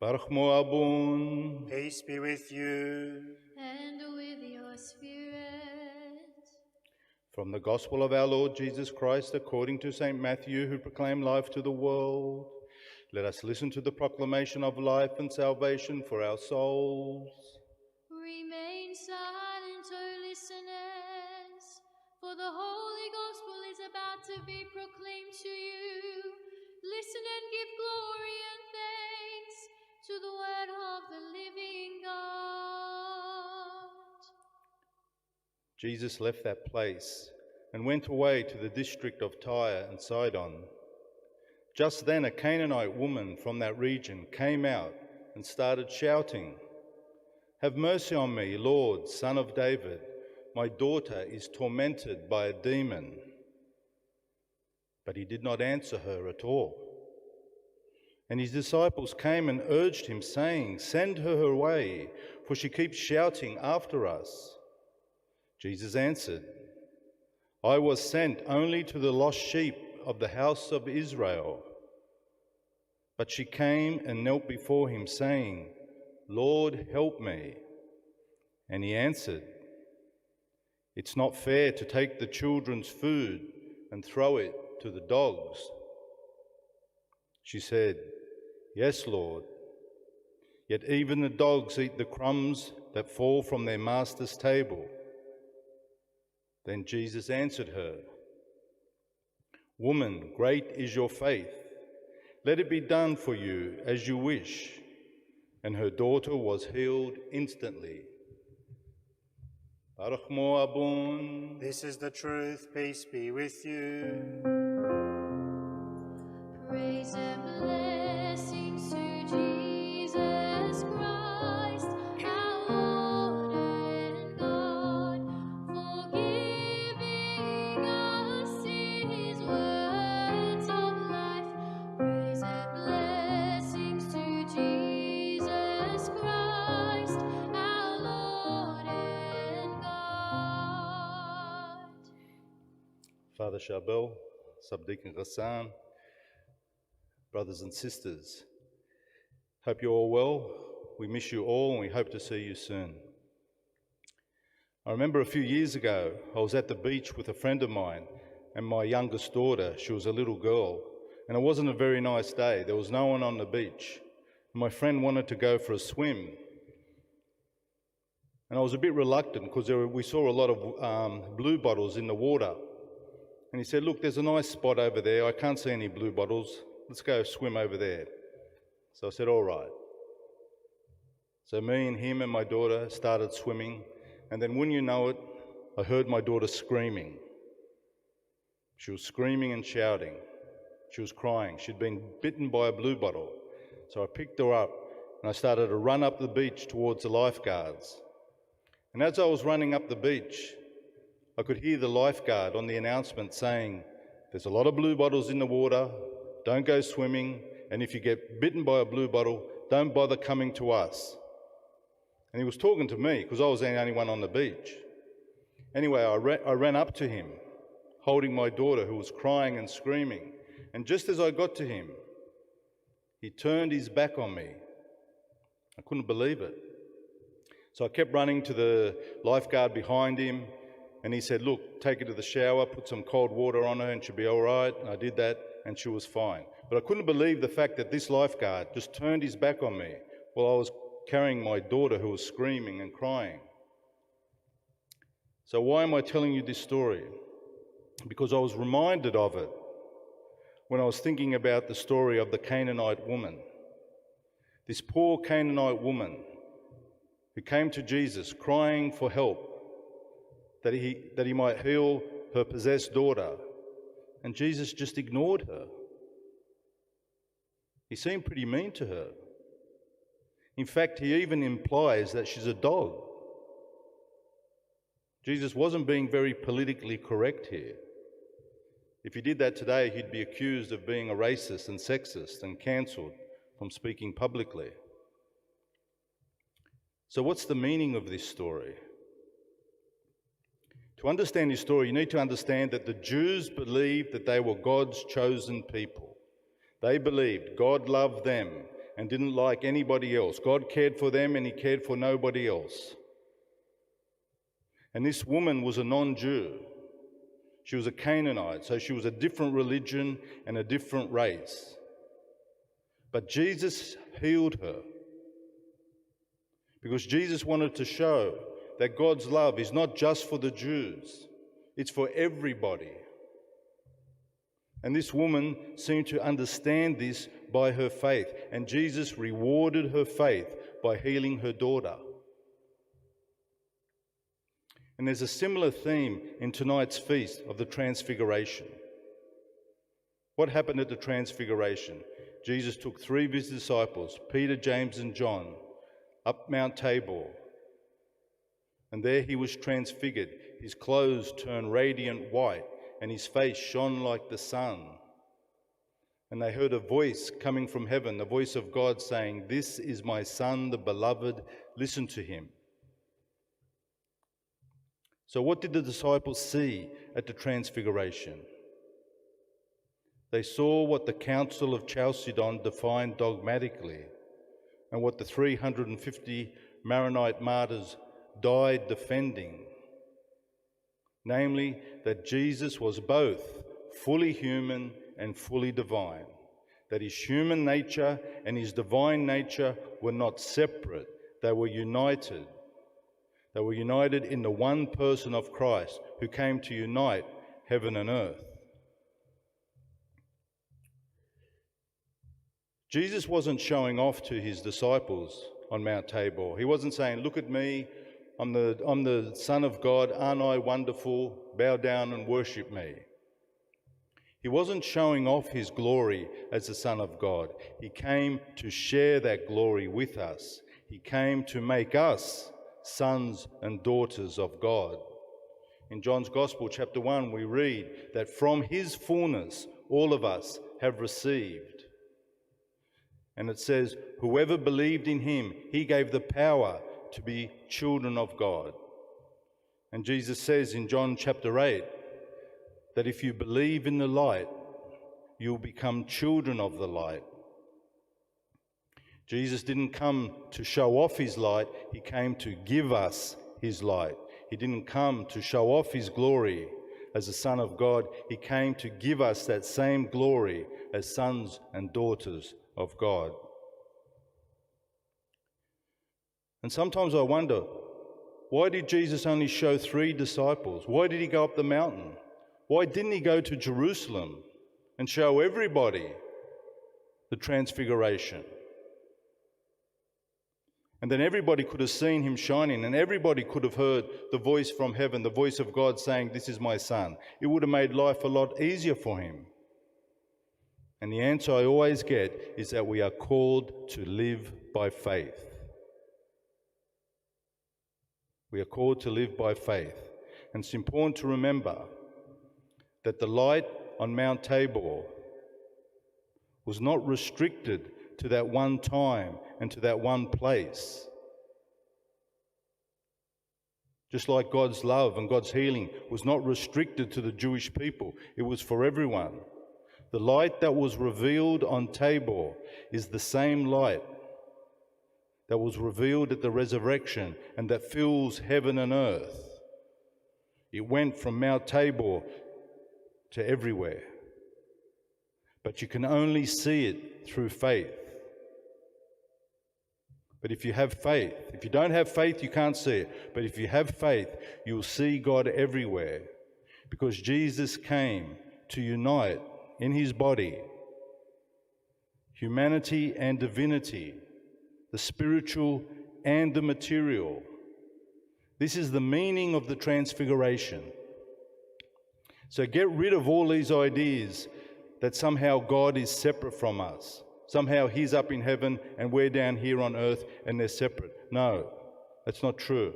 Baruch Mo Abun. Peace be with you. And with your spirit. From the Gospel of our Lord Jesus Christ according to St. Matthew, who proclaimed life to the world. Let us listen to the proclamation of life and salvation for our souls. Remain silent, O listeners, for the Holy Gospel is about to be proclaimed to you. Listen and give glory and thanks to the word of the living God. Jesus left that place and went away to the district of Tyre and Sidon. Just then a Canaanite woman from that region came out and started shouting, "Have mercy on me, Lord, Son of David. My daughter is tormented by a demon." But he did not answer her at all. And his disciples came and urged him, saying, "Send her away, for she keeps shouting after us." Jesus answered, "I was sent only to the lost sheep of the house of Israel." But she came and knelt before him, saying, "Lord, help me." And he answered, "It's not fair to take the children's food and throw it to the dogs." She said, "Yes, Lord. Yet even the dogs eat the crumbs that fall from their master's table." Then Jesus answered her, "Woman, great is your faith. Let it be done for you as you wish." And her daughter was healed instantly. Baruch Mo Abun. This is the truth. Peace be with you. Praise and blessings to Jesus Christ, our Lord and God, for giving us in his words of life. Praise and blessings to Jesus Christ, our Lord and God. Father Charbel, Subdeacon Ghassan, brothers and sisters, hope you're all well. We miss you all and we hope to see you soon. I remember a few years ago, I was at the beach with a friend of mine and my youngest daughter. She was a little girl, and it wasn't a very nice day. There was no one on the beach. My friend wanted to go for a swim, and I was a bit reluctant because we saw a lot of blue bottles in the water. And he said, "Look, there's a nice spot over there. I can't see any blue bottles. Let's go swim over there." So I said, "All right." So me and him and my daughter started swimming, and then wouldn't you know it, I heard my daughter screaming. She was screaming and shouting. She was crying. She'd been bitten by a blue bottle. So I picked her up and I started to run up the beach towards the lifeguards. And as I was running up the beach, I could hear the lifeguard on the announcement saying, "There's a lot of blue bottles in the water. Don't go swimming. And if you get bitten by a blue bottle, don't bother coming to us." And he was talking to me because I was the only one on the beach. Anyway, I ran up to him, holding my daughter who was crying and screaming. And just as I got to him, he turned his back on me. I couldn't believe it. So I kept running to the lifeguard behind him, and he said, "Look, take her to the shower, put some cold water on her and she'll be all right." And I did that and she was fine. But I couldn't believe the fact that this lifeguard just turned his back on me while I was carrying my daughter who was screaming and crying. So why am I telling you this story? Because I was reminded of it when I was thinking about the story of the Canaanite woman. This poor Canaanite woman who came to Jesus crying for help, that he might heal her possessed daughter, and Jesus just ignored her. He seemed pretty mean to her. In fact, he even implies that she's a dog. Jesus wasn't being very politically correct here. If he did that today, he'd be accused of being a racist and sexist and cancelled from speaking publicly. So what's the meaning of this story? To understand this story, you need to understand that the Jews believed that they were God's chosen people. They believed God loved them and didn't like anybody else. God cared for them and he cared for nobody else. And this woman was a non-Jew. She was a Canaanite, so she was a different religion and a different race. But Jesus healed her because Jesus wanted to show that God's love is not just for the Jews, it's for everybody. And this woman seemed to understand this by her faith, and Jesus rewarded her faith by healing her daughter. And there's a similar theme in tonight's feast of the Transfiguration. What happened at the Transfiguration? Jesus took 3 of his disciples, Peter, James and John, up Mount Tabor. And there he was transfigured. His clothes turned radiant white, and his face shone like the sun. And they heard a voice coming from heaven, the voice of God saying, "This is my Son, the beloved, listen to him." So what did the disciples see at the Transfiguration? They saw what the Council of Chalcedon defined dogmatically, and what the 350 Maronite martyrs died defending, namely that Jesus was both fully human and fully divine, that his human nature and his divine nature were not separate, they were united. They were united in the one person of Christ who came to unite heaven and earth. Jesus wasn't showing off to his disciples on Mount Tabor. He wasn't saying, "Look at me, I'm the Son of God, aren't I wonderful? Bow down and worship me." He wasn't showing off his glory as the Son of God. He came to share that glory with us. He came to make us sons and daughters of God. In John's Gospel, chapter 1, we read that from his fullness all of us have received. And it says, whoever believed in him, he gave the power to be children of God. And Jesus says in John chapter 8 that if you believe in the light, you'll become children of the light. Jesus didn't come to show off his light, he came to give us his light. He didn't come to show off his glory as the Son of God, he came to give us that same glory as sons and daughters of God. And sometimes I wonder, why did Jesus only show 3 disciples? Why did he go up the mountain? Why didn't he go to Jerusalem and show everybody the Transfiguration? And then everybody could have seen him shining, and everybody could have heard the voice from heaven, the voice of God saying, "This is my Son." It would have made life a lot easier for him. And the answer I always get is that we are called to live by faith. We are called to live by faith. And it's important to remember that the light on Mount Tabor was not restricted to that one time and to that one place. Just like God's love and God's healing was not restricted to the Jewish people, it was for everyone. The light that was revealed on Tabor is the same light that was revealed at the resurrection and that fills heaven and earth. It went from Mount Tabor to everywhere. But you can only see it through faith. But if you have faith, if you don't have faith, you can't see it. But if you have faith, you'll see God everywhere. Because Jesus came to unite in his body humanity and divinity, the spiritual and the material. This is the meaning of the Transfiguration. So get rid of all these ideas that somehow God is separate from us. Somehow he's up in heaven and we're down here on earth and they're separate. No, that's not true.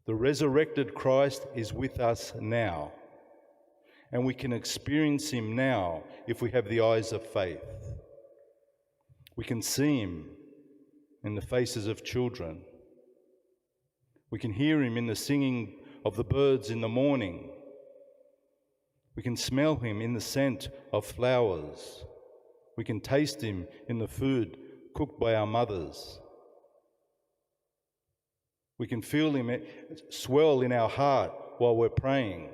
The resurrected Christ is with us now. And we can experience him now if we have the eyes of faith. We can see him in the faces of children. We can hear him in the singing of the birds in the morning. We can smell him in the scent of flowers. We can taste him in the food cooked by our mothers. We can feel him swell in our heart while we're praying.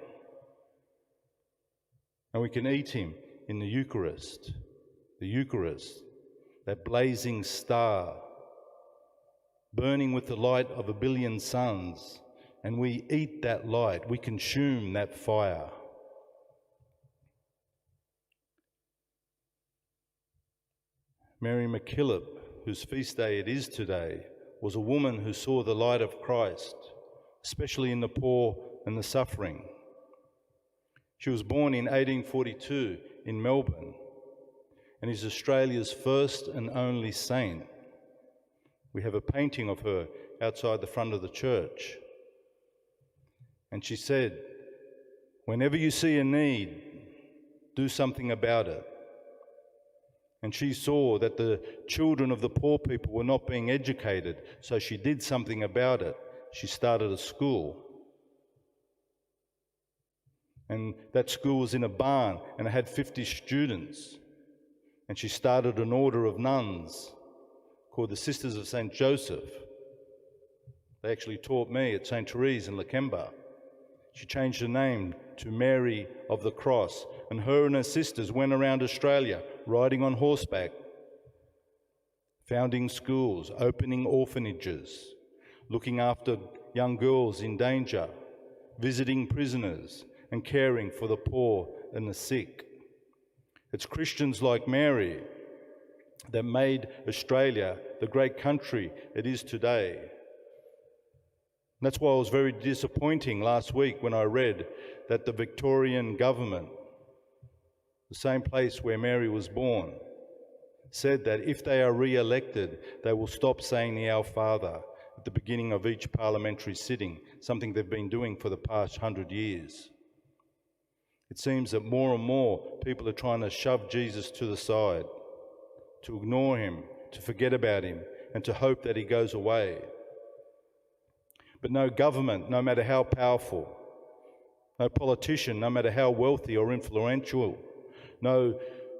And we can eat him in the Eucharist, that blazing star, burning with the light of 1 billion suns. And we eat that light, we consume that fire. Mary MacKillop, whose feast day it is today, was a woman who saw the light of Christ, especially in the poor and the suffering. She was born in 1842 in Melbourne and is Australia's first and only saint. We have a painting of her outside the front of the church. And she said, "Whenever you see a need, do something about it." And she saw that the children of the poor people were not being educated, so she did something about it. She started a school. And that school was in a barn, and it had 50 students. And she started an order of nuns called the Sisters of St. Joseph. They actually taught me at St. Therese in Lakemba. She changed her name to Mary of the Cross, and her and her sisters went around Australia riding on horseback, founding schools, opening orphanages, looking after young girls in danger, visiting prisoners, and caring for the poor and the sick. It's Christians like Mary that made Australia the great country it is today. And that's why it was very disappointing last week when I read that the Victorian government, the same place where Mary was born, said that if they are re-elected, they will stop saying the Our Father at the beginning of each parliamentary sitting, something they've been doing for the past 100 years. It seems that more and more people are trying to shove Jesus to the side, to ignore him, to forget about him, and to hope that he goes away. But no government, no matter how powerful, no politician, no matter how wealthy or influential, no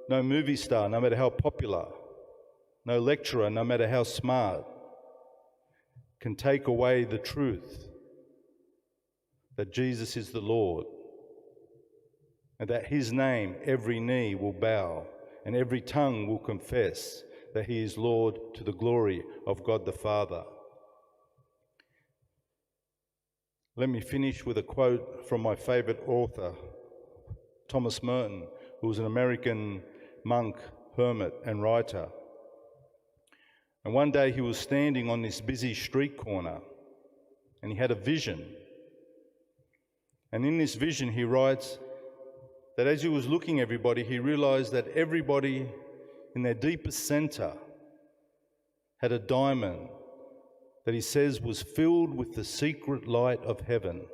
movie star, no matter how popular, no lecturer, no matter how smart, can take away the truth that Jesus is the Lord, and that his name every knee will bow and every tongue will confess that he is Lord to the glory of God the Father. Let me finish with a quote from my favourite author, Thomas Merton, who was an American monk, hermit and writer. And one day he was standing on this busy street corner and he had a vision. And in this vision he writes that as he was looking at everybody, he realised that everybody in their deepest centre had a diamond that he says was filled with the secret light of heaven.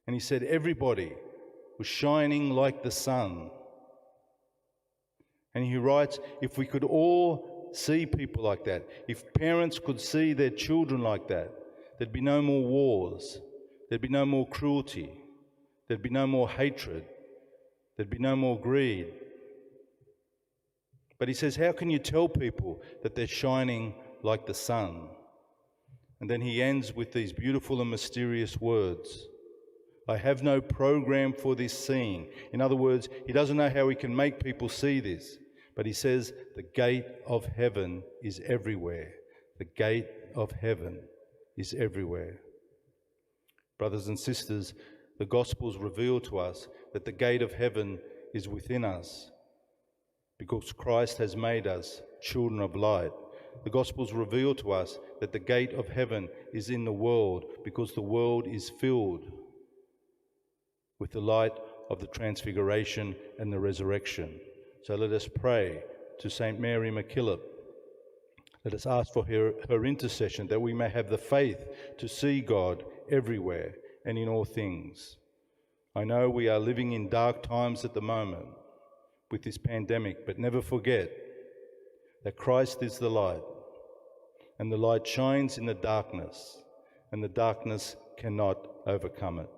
And he said everybody was shining like the sun. And he writes, if we could all see people like that, if parents could see their children like that, there'd be no more wars, there'd be no more cruelty, there'd be no more hatred, there'd be no more greed. But he says, how can you tell people that they're shining like the sun? And then he ends with these beautiful and mysterious words. I have no program for this seeing. In other words, he doesn't know how he can make people see this. But he says, the gate of heaven is everywhere. The gate of heaven is everywhere. Brothers and sisters, the Gospels reveal to us that the gate of heaven is within us because Christ has made us children of light. The Gospels reveal to us that the gate of heaven is in the world because the world is filled with the light of the Transfiguration and the resurrection. So let us pray to St. Mary MacKillop. Let us ask for her intercession that we may have the faith to see God everywhere and in all things. I know we are living in dark times at the moment with this pandemic, but never forget that Christ is the light, and the light shines in the darkness, and the darkness cannot overcome it.